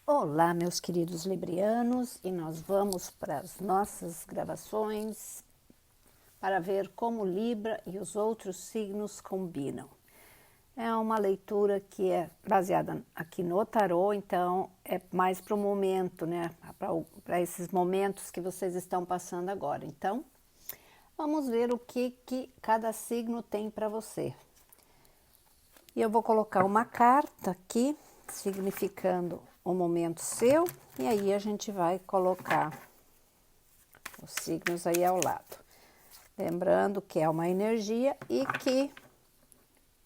Olá, meus queridos librianos, e nós vamos para as nossas gravações para ver como Libra e os outros signos combinam. É uma leitura que é baseada aqui no tarô, então é mais para o momento, né? Para esses momentos que vocês estão passando agora. Então, vamos ver o que cada signo tem para você. E eu vou colocar uma carta aqui, significando o momento seu, e aí a gente vai colocar os signos aí ao lado. Lembrando que é uma energia e que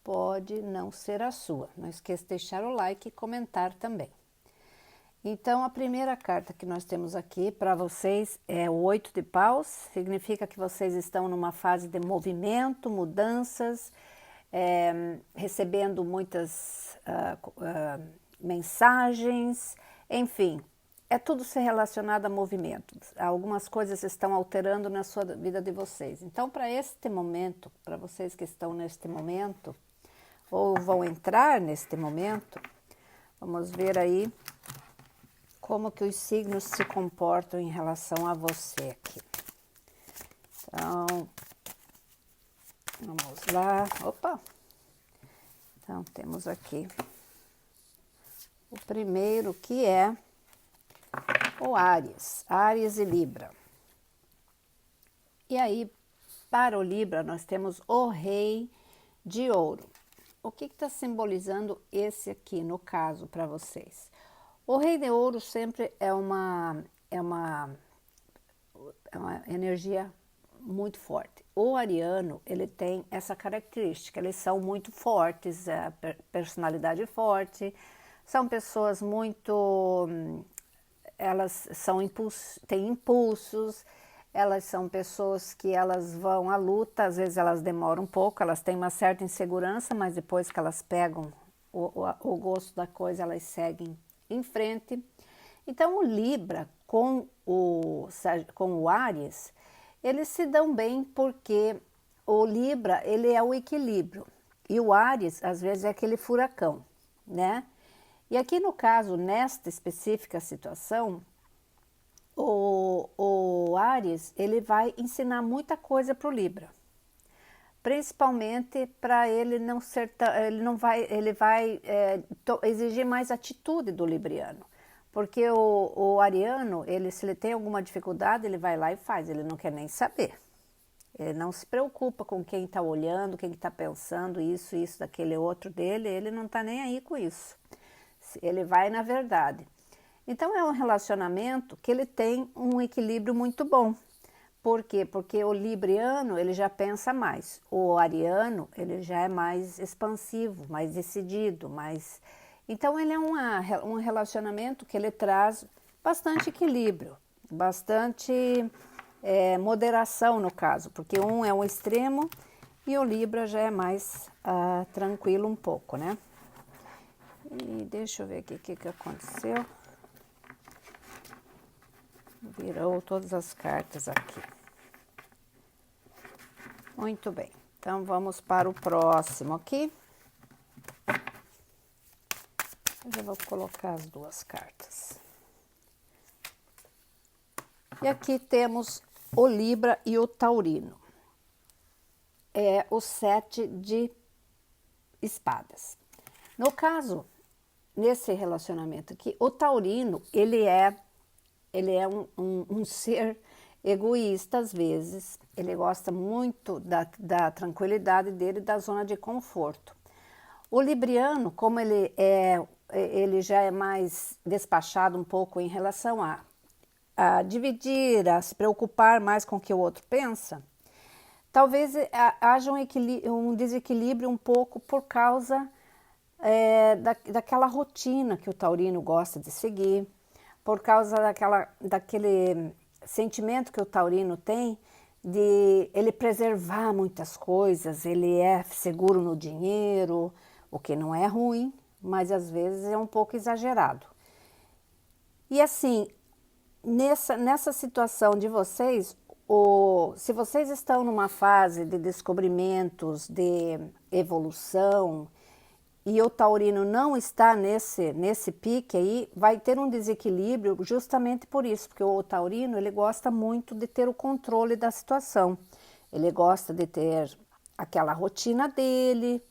pode não ser a sua. Não esqueça de deixar o like e comentar também. Então, a primeira carta que nós temos aqui para vocês é o 8 de paus. Significa que vocês estão numa fase de movimento, mudanças, recebendo muitas mensagens, enfim, é tudo ser relacionado a movimentos. Algumas coisas estão alterando na sua vida de vocês. Então, para este momento, para vocês que estão neste momento, ou vão entrar neste momento, vamos ver aí como que os signos se comportam em relação a você aqui. Então, vamos lá. Opa! Então, temos aqui o primeiro, que é o Áries, Áries e Libra. E aí, para o Libra, nós temos o Rei de Ouro. O que está simbolizando esse aqui, no caso, para vocês? O Rei de Ouro sempre é uma energia muito forte. O ariano, ele tem essa característica, eles são muito fortes, personalidade forte, são pessoas muito, elas são têm impulsos, elas são pessoas que elas vão à luta, às vezes elas demoram um pouco, elas têm uma certa insegurança, mas depois que elas pegam o gosto da coisa, elas seguem em frente. Então o Libra com o Áries, eles se dão bem porque o Libra, ele é o equilíbrio e o Áries às vezes é aquele furacão, né? E aqui no caso, nesta específica situação, o Áries, ele vai ensinar muita coisa para o Libra, principalmente para ele não ser, ele vai exigir mais atitude do libriano, porque o ariano, se ele tem alguma dificuldade, ele vai lá e faz, ele não quer nem saber. Ele não se preocupa com quem está olhando, quem está pensando isso, daquele outro dele, ele não está nem aí com isso. Ele vai na verdade. Então é um relacionamento que ele tem um equilíbrio muito bom. Por quê? Porque o libriano, ele já pensa mais. O ariano, ele já é mais expansivo, mais decidido, mais... Então ele é um relacionamento que ele traz bastante equilíbrio, bastante moderação no caso, porque um é um extremo e o Libra já é mais tranquilo um pouco, né? E deixa eu ver aqui o que aconteceu. Virou todas as cartas aqui. Muito bem. Então, vamos para o próximo aqui. Eu já vou colocar as duas cartas. E aqui temos o Libra e o Taurino. É o 7 de espadas. No caso, nesse relacionamento aqui, o Taurino, ele é um ser egoísta às vezes, ele gosta muito da tranquilidade dele, da zona de conforto. O libriano, como ele já é mais despachado um pouco em relação a dividir, a se preocupar mais com o que o outro pensa, talvez haja um desequilíbrio um pouco por causa daquela rotina que o taurino gosta de seguir, por causa daquele sentimento que o taurino tem de ele preservar muitas coisas, ele é seguro no dinheiro, o que não é ruim, mas às vezes é um pouco exagerado. E assim, nessa situação de vocês, se vocês estão numa fase de descobrimentos, de evolução, e o taurino não está nesse pique aí, vai ter um desequilíbrio justamente por isso, porque o taurino ele gosta muito de ter o controle da situação, ele gosta de ter aquela rotina dele,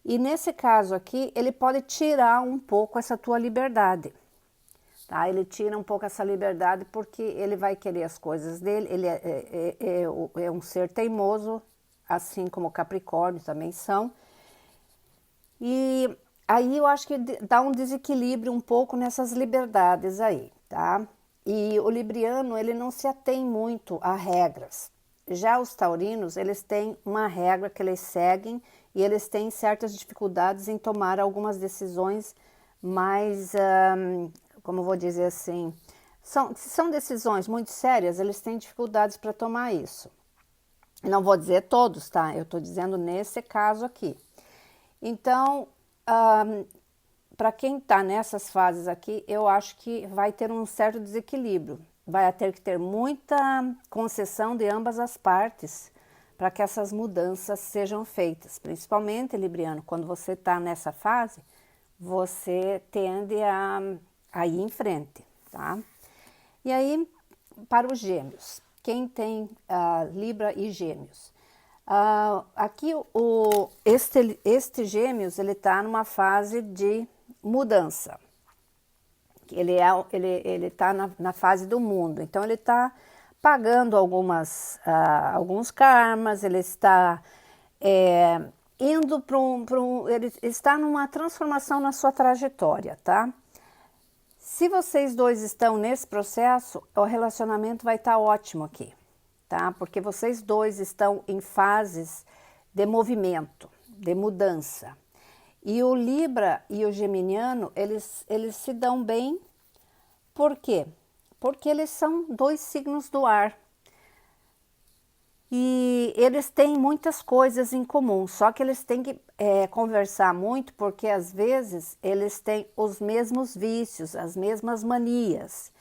e nesse caso aqui ele pode tirar um pouco essa tua liberdade, tá? Ele tira um pouco essa liberdade porque ele vai querer as coisas dele, ele é um ser teimoso, assim como o Capricórnio também são. E aí eu acho que dá um desequilíbrio um pouco nessas liberdades aí, tá? E o libriano, ele não se atém muito a regras. Já os taurinos, eles têm uma regra que eles seguem e eles têm certas dificuldades em tomar algumas decisões mais, como eu vou dizer assim, são decisões muito sérias, eles têm dificuldades para tomar isso. Não vou dizer todos, tá? Eu estou dizendo nesse caso aqui. Então, para quem está nessas fases aqui, eu acho que vai ter um certo desequilíbrio. Vai ter que ter muita concessão de ambas as partes para que essas mudanças sejam feitas. Principalmente, libriano, quando você está nessa fase, você tende a ir em frente, tá? E aí, para os gêmeos, quem tem Libra e Gêmeos? Aqui este Gêmeos ele está numa fase de mudança. Ele está na fase do mundo. Então ele está pagando alguns karmas. Ele está indo ele está numa transformação na sua trajetória, tá? Se vocês dois estão nesse processo, o relacionamento vai estar ótimo aqui, tá? Porque vocês dois estão em fases de movimento, de mudança. E o Libra e o Geminiano, eles se dão bem. Por quê? Porque eles são dois signos do ar. E eles têm muitas coisas em comum, só que eles têm que conversar muito, porque às vezes eles têm os mesmos vícios, as mesmas manias.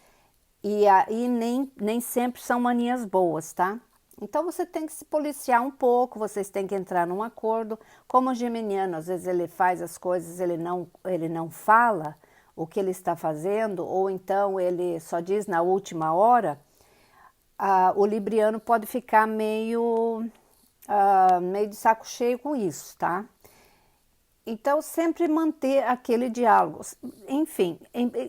E aí nem sempre são manias boas, tá? Então você tem que se policiar um pouco, vocês têm que entrar num acordo. Como o geminiano, às vezes ele faz as coisas, ele não fala o que ele está fazendo, ou então ele só diz na última hora, o libriano pode ficar meio de saco cheio com isso, tá? Então, sempre manter aquele diálogo. Enfim,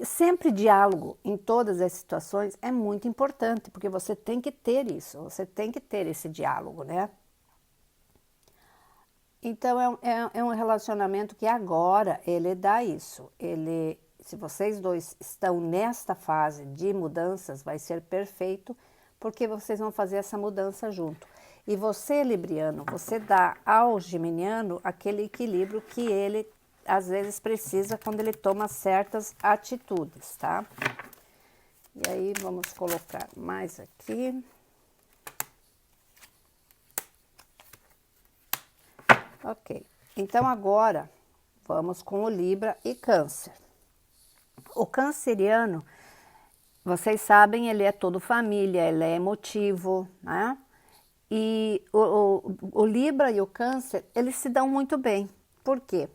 sempre diálogo em todas as situações é muito importante, porque você tem que ter isso, você tem que ter esse diálogo, né? Então, é um relacionamento que agora ele dá isso. Se vocês dois estão nesta fase de mudanças, vai ser perfeito, porque vocês vão fazer essa mudança junto. E você, libriano, você dá ao geminiano aquele equilíbrio que ele, às vezes, precisa quando ele toma certas atitudes, tá? E aí, vamos colocar mais aqui. Ok. Então, agora, vamos com o Libra e Câncer. O canceriano, vocês sabem, ele é todo família, ele é emotivo, né? E o Libra e o Câncer, eles se dão muito bem. Por quê?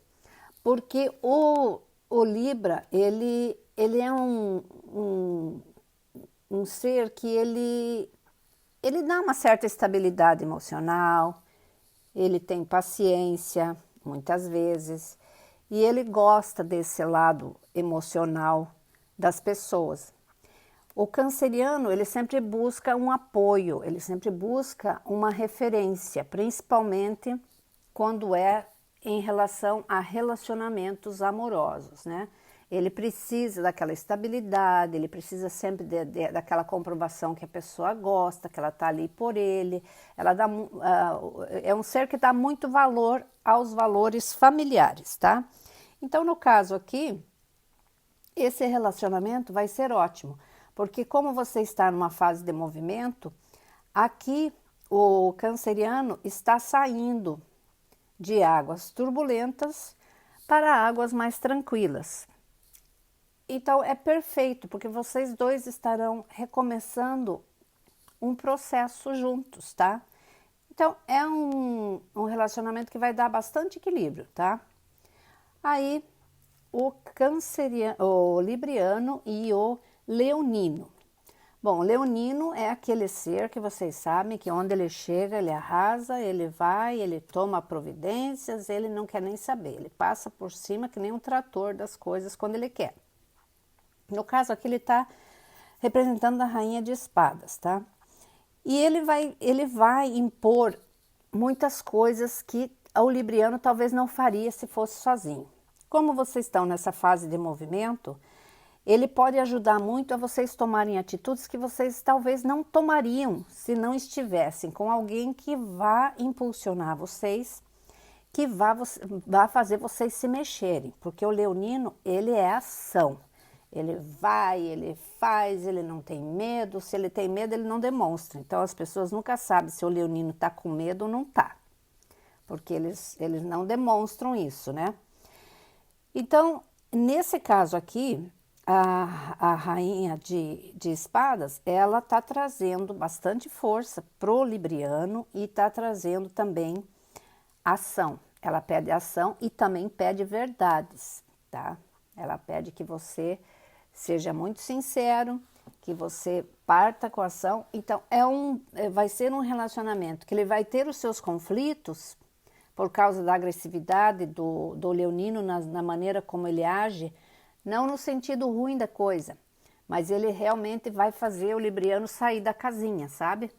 Porque o Libra, ele é um ser que ele dá uma certa estabilidade emocional, ele tem paciência, muitas vezes, e ele gosta desse lado emocional das pessoas. O canceriano, ele sempre busca um apoio, ele sempre busca uma referência, principalmente quando é em relação a relacionamentos amorosos, né? Ele precisa daquela estabilidade, ele precisa sempre daquela comprovação que a pessoa gosta, que ela está ali por ele. É um ser que dá muito valor aos valores familiares, tá? Então, no caso aqui, esse relacionamento vai ser ótimo. Porque como você está numa fase de movimento, aqui o canceriano está saindo de águas turbulentas para águas mais tranquilas. Então é perfeito, porque vocês dois estarão recomeçando um processo juntos, tá? Então é um relacionamento que vai dar bastante equilíbrio, tá? Aí o canceriano, o libriano e o leonino. Bom, o leonino é aquele ser que vocês sabem que onde ele chega, ele arrasa, ele vai, ele toma providências, ele não quer nem saber, ele passa por cima que nem um trator das coisas quando ele quer. No caso aqui ele está representando a rainha de espadas, tá? E ele vai impor muitas coisas que o libriano talvez não faria se fosse sozinho. Como vocês estão nessa fase de movimento, ele pode ajudar muito a vocês tomarem atitudes que vocês talvez não tomariam se não estivessem com alguém que vá impulsionar vocês, que vá fazer vocês se mexerem, porque o leonino, ele é ação. Ele vai, ele faz, ele não tem medo. Se ele tem medo, ele não demonstra. Então, as pessoas nunca sabem se o leonino está com medo ou não está, porque eles não demonstram isso, né? Então, nesse caso aqui, a rainha de espadas, ela está trazendo bastante força pro libriano e está trazendo também ação. Ela pede ação e também pede verdades, tá? Ela pede que você seja muito sincero, que você parta com a ação. Então, vai ser um relacionamento que ele vai ter os seus conflitos por causa da agressividade do leonino na maneira como ele age, não no sentido ruim da coisa, mas ele realmente vai fazer o libriano sair da casinha, sabe?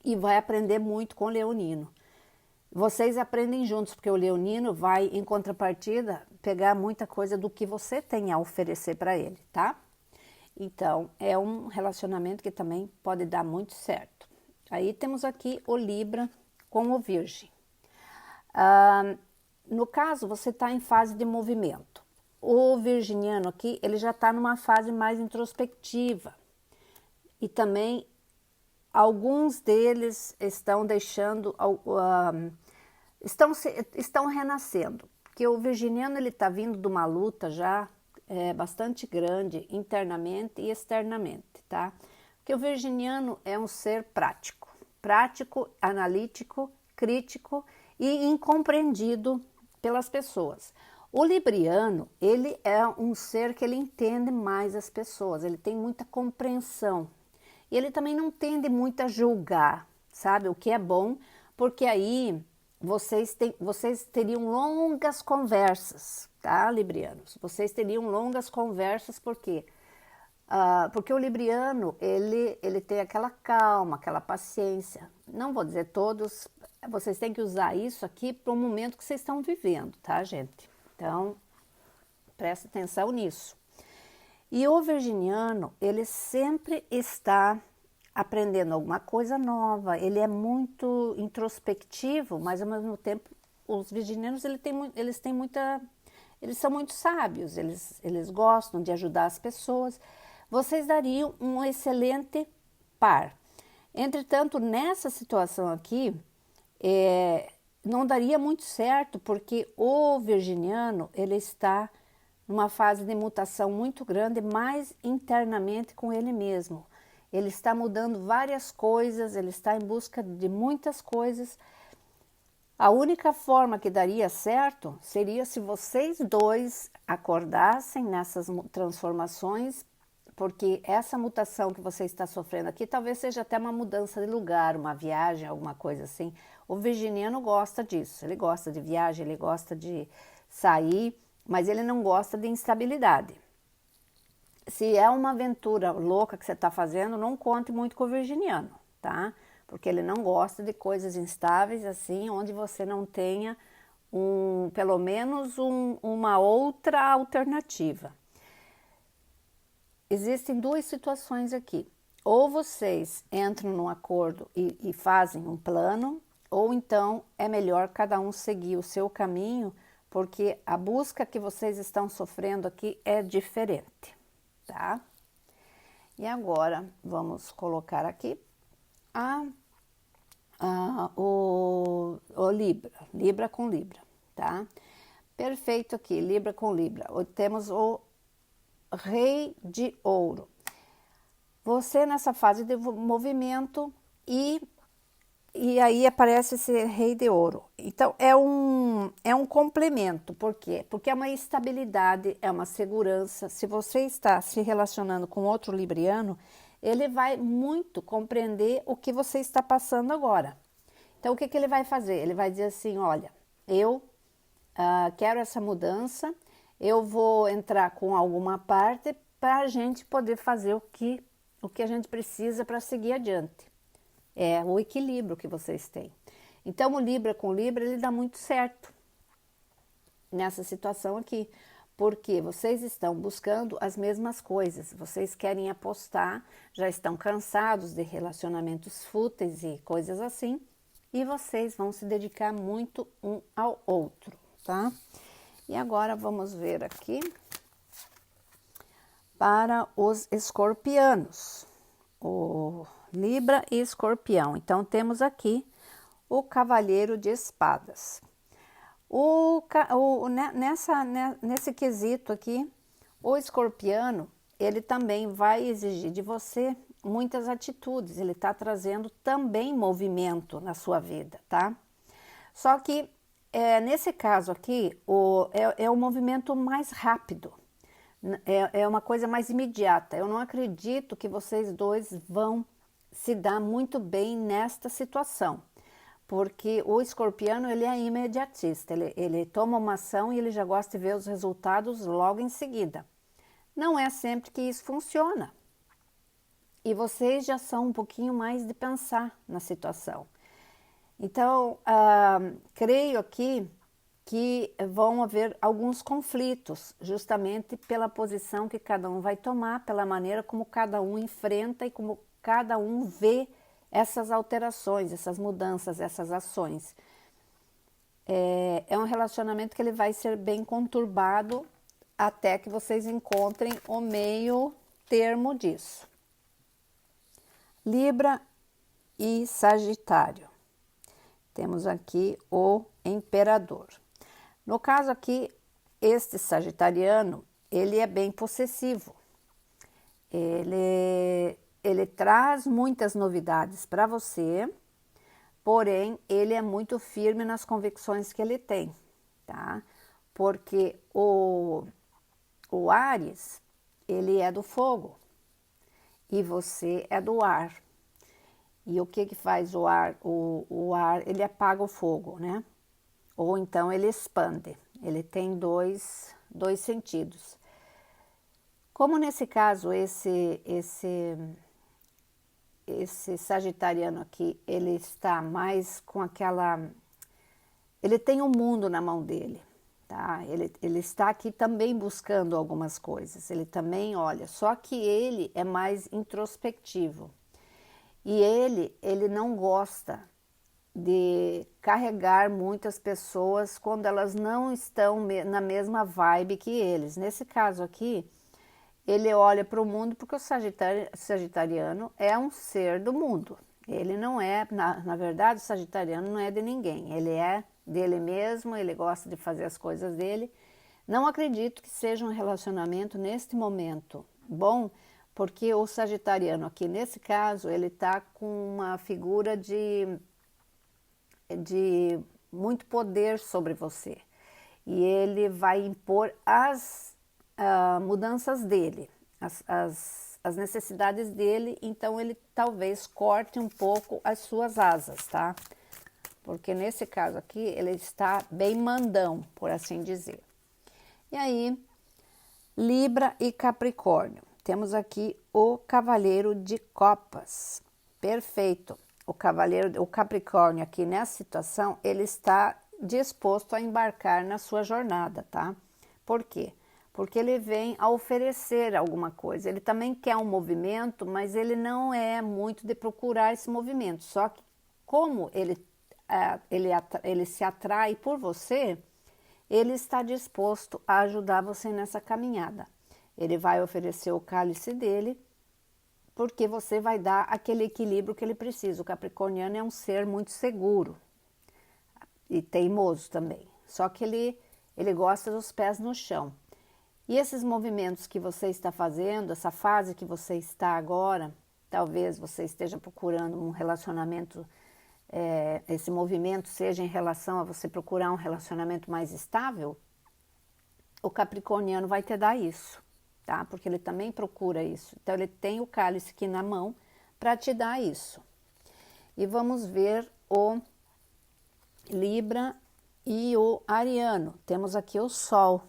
E vai aprender muito com o leonino. Vocês aprendem juntos, porque o leonino vai, em contrapartida, pegar muita coisa do que você tem a oferecer para ele, tá? Então, é um relacionamento que também pode dar muito certo. Aí temos aqui o Libra com o Virgem. No caso, você está em fase de movimento. O virginiano aqui, ele já está numa fase mais introspectiva. E também, alguns deles estão deixando, estão renascendo. Porque o virginiano, ele está vindo de uma luta já bastante grande, internamente e externamente, tá? Porque o virginiano é um ser prático, analítico, crítico e incompreendido pelas pessoas. O libriano, ele é um ser que ele entende mais as pessoas, ele tem muita compreensão. E ele também não tende muito a julgar, sabe? O que é bom, porque aí vocês teriam longas conversas, tá, librianos? Vocês teriam longas conversas, por quê? Porque o libriano, ele tem aquela calma, aquela paciência. Não vou dizer todos, vocês têm que usar isso aqui para o momento que vocês estão vivendo, tá, gente? Então, presta atenção nisso. E o virginiano, ele sempre está aprendendo alguma coisa nova, ele é muito introspectivo, mas ao mesmo tempo, os virginianos, eles são muito sábios, eles gostam de ajudar as pessoas. Vocês dariam um excelente par. Entretanto, nessa situação aqui, não daria muito certo, porque o virginiano, ele está numa fase de mutação muito grande, mais internamente com ele mesmo. Ele está mudando várias coisas, ele está em busca de muitas coisas. A única forma que daria certo seria se vocês dois acordassem nessas transformações, porque essa mutação que você está sofrendo aqui talvez seja até uma mudança de lugar, uma viagem, alguma coisa assim. O virginiano gosta disso, ele gosta de viagem, ele gosta de sair, mas ele não gosta de instabilidade. Se é uma aventura louca que você está fazendo, não conte muito com o virginiano, tá? Porque ele não gosta de coisas instáveis assim, onde você não tenha pelo menos uma outra alternativa. Existem duas situações aqui. Ou vocês entram num acordo e fazem um plano, ou então é melhor cada um seguir o seu caminho, porque a busca que vocês estão sofrendo aqui é diferente, tá? E agora vamos colocar aqui o Libra com Libra, tá? Perfeito aqui, Libra com Libra. Temos o Rei de Ouro. Você nessa fase de movimento e e aí aparece esse rei de ouro. Então, é um complemento. Por quê? Porque é uma estabilidade, é uma segurança. Se você está se relacionando com outro libriano, ele vai muito compreender o que você está passando agora. Então, o que que ele vai fazer? Ele vai dizer assim, olha, eu quero essa mudança, eu vou entrar com alguma parte para a gente poder fazer o que a gente precisa para seguir adiante. É o equilíbrio que vocês têm. Então, o Libra com Libra, ele dá muito certo nessa situação aqui, porque vocês estão buscando as mesmas coisas, vocês querem apostar, já estão cansados de relacionamentos fúteis e coisas assim, e vocês vão se dedicar muito um ao outro, tá? E agora vamos ver aqui para os escorpianos, o Libra e Escorpião. Então, temos aqui o Cavaleiro de Espadas. Nesse quesito aqui, o escorpiano, ele também vai exigir de você muitas atitudes, ele está trazendo também movimento na sua vida, tá? Só que, nesse caso aqui, é o movimento mais rápido, é uma coisa mais imediata. Eu não acredito que vocês dois vão se dar muito bem nesta situação, porque o escorpiano, ele é imediatista, ele toma uma ação e ele já gosta de ver os resultados logo em seguida. Não é sempre que isso funciona. E vocês já são um pouquinho mais de pensar na situação. Então, creio aqui que vão haver alguns conflitos, justamente pela posição que cada um vai tomar, pela maneira como cada um enfrenta e como cada um vê essas alterações, essas mudanças, essas ações. É um relacionamento que ele vai ser bem conturbado até que vocês encontrem o meio termo disso. Libra e Sagitário. Temos aqui o Imperador. No caso aqui, este sagitariano, ele é bem possessivo. Ele traz muitas novidades para você, porém, ele é muito firme nas convicções que ele tem, tá? Porque o Áries, ele é do fogo e você é do ar. E o que faz o ar? O ar, ele apaga o fogo, né? Ou então ele expande. Ele tem dois sentidos. Como nesse caso, esse sagitariano aqui, ele está mais com aquela... Ele tem o mundo na mão dele, tá? Ele está aqui também buscando algumas coisas. Ele também olha, só que ele é mais introspectivo. E ele não gosta de carregar muitas pessoas quando elas não estão na mesma vibe que eles. Nesse caso aqui, ele olha para o mundo porque o sagitariano é um ser do mundo. Ele não é, na verdade, o sagitariano não é de ninguém. Ele é dele mesmo, ele gosta de fazer as coisas dele. Não acredito que seja um relacionamento neste momento bom, porque o sagitariano aqui, nesse caso, ele está com uma figura de muito poder sobre você. E ele vai impor as mudanças dele, as necessidades dele, então ele talvez corte um pouco as suas asas, tá? Porque nesse caso aqui, ele está bem mandão, por assim dizer. E aí, Libra e Capricórnio. Temos aqui o Cavaleiro de Copas. Perfeito. O Capricórnio aqui nessa situação, ele está disposto a embarcar na sua jornada, tá? Por quê? Porque ele vem a oferecer alguma coisa. Ele também quer um movimento, mas ele não é muito de procurar esse movimento. Só que como ele se atrai por você, ele está disposto a ajudar você nessa caminhada. Ele vai oferecer o cálice dele, porque você vai dar aquele equilíbrio que ele precisa. O capricorniano é um ser muito seguro e teimoso também. Só que ele gosta dos pés no chão. E esses movimentos que você está fazendo, essa fase que você está agora, talvez você esteja procurando um relacionamento esse movimento seja em relação a você procurar um relacionamento mais estável, o capricorniano vai te dar isso, tá? Porque ele também procura isso. Então, ele tem o cálice aqui na mão para te dar isso. E vamos ver o Libra e o Ariano. Temos aqui o Sol.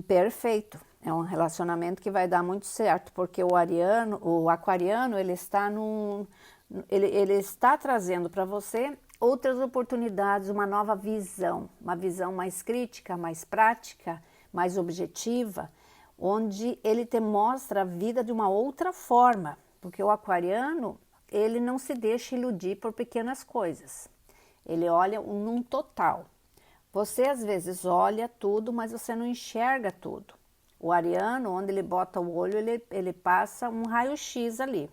Perfeito. É um relacionamento que vai dar muito certo, porque o aquariano, ele está trazendo para você outras oportunidades, uma nova visão, uma visão mais crítica, mais prática, mais objetiva, onde ele te mostra a vida de uma outra forma, porque o aquariano, ele não se deixa iludir por pequenas coisas, ele olha num total. Você às vezes olha tudo, mas você não enxerga tudo. O ariano, onde ele bota o olho, ele passa um raio-x ali.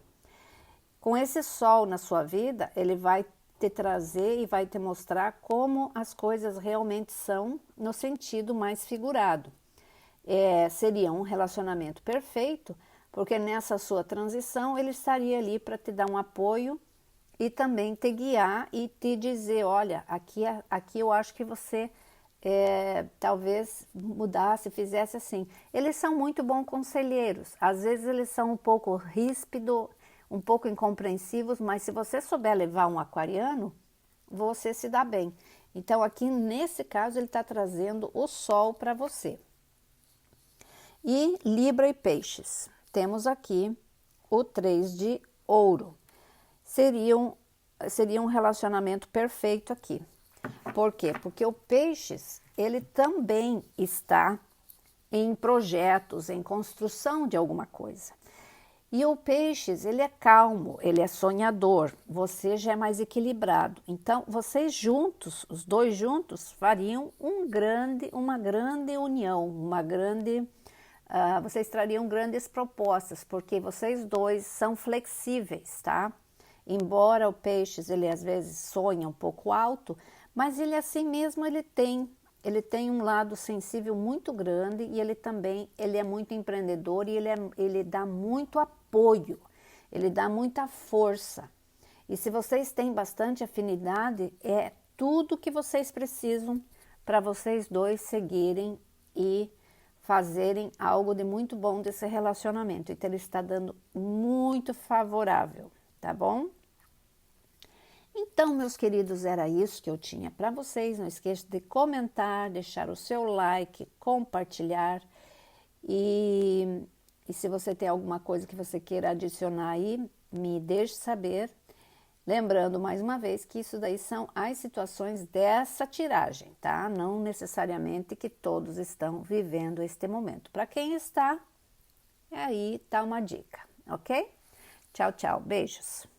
Com esse sol na sua vida, ele vai te trazer e vai te mostrar como as coisas realmente são no sentido mais figurado. Seria um relacionamento perfeito, porque nessa sua transição ele estaria ali para te dar um apoio e também te guiar e te dizer, olha, aqui eu acho que você talvez mudasse, fizesse assim. Eles são muito bons conselheiros, às vezes eles são um pouco ríspidos, um pouco incompreensivos, mas se você souber levar um aquariano, você se dá bem. Então aqui nesse caso ele está trazendo o sol para você. E Libra e Peixes, temos aqui o 3 de ouro. Seria um relacionamento perfeito aqui. Por quê? Porque o Peixes, ele também está em projetos, em construção de alguma coisa. E o Peixes, ele é calmo, ele é sonhador, você já é mais equilibrado. Então, vocês juntos, os dois juntos, fariam uma grande união, vocês trariam grandes propostas, porque vocês dois são flexíveis, tá? Embora o Peixes, ele às vezes sonha um pouco alto, mas ele assim mesmo, ele tem um lado sensível muito grande e ele é muito empreendedor e ele dá muito apoio, ele dá muita força. E se vocês têm bastante afinidade, é tudo que vocês precisam para vocês dois seguirem e fazerem algo de muito bom desse relacionamento. Então ele está dando muito favorável, tá bom? Então, meus queridos, era isso que eu tinha para vocês. Não esqueça de comentar, deixar o seu like, compartilhar. E se você tem alguma coisa que você queira adicionar aí, me deixe saber. Lembrando, mais uma vez, que isso daí são as situações dessa tiragem, tá? Não necessariamente que todos estão vivendo este momento. Para quem está, aí tá uma dica, ok? Tchau, tchau. Beijos.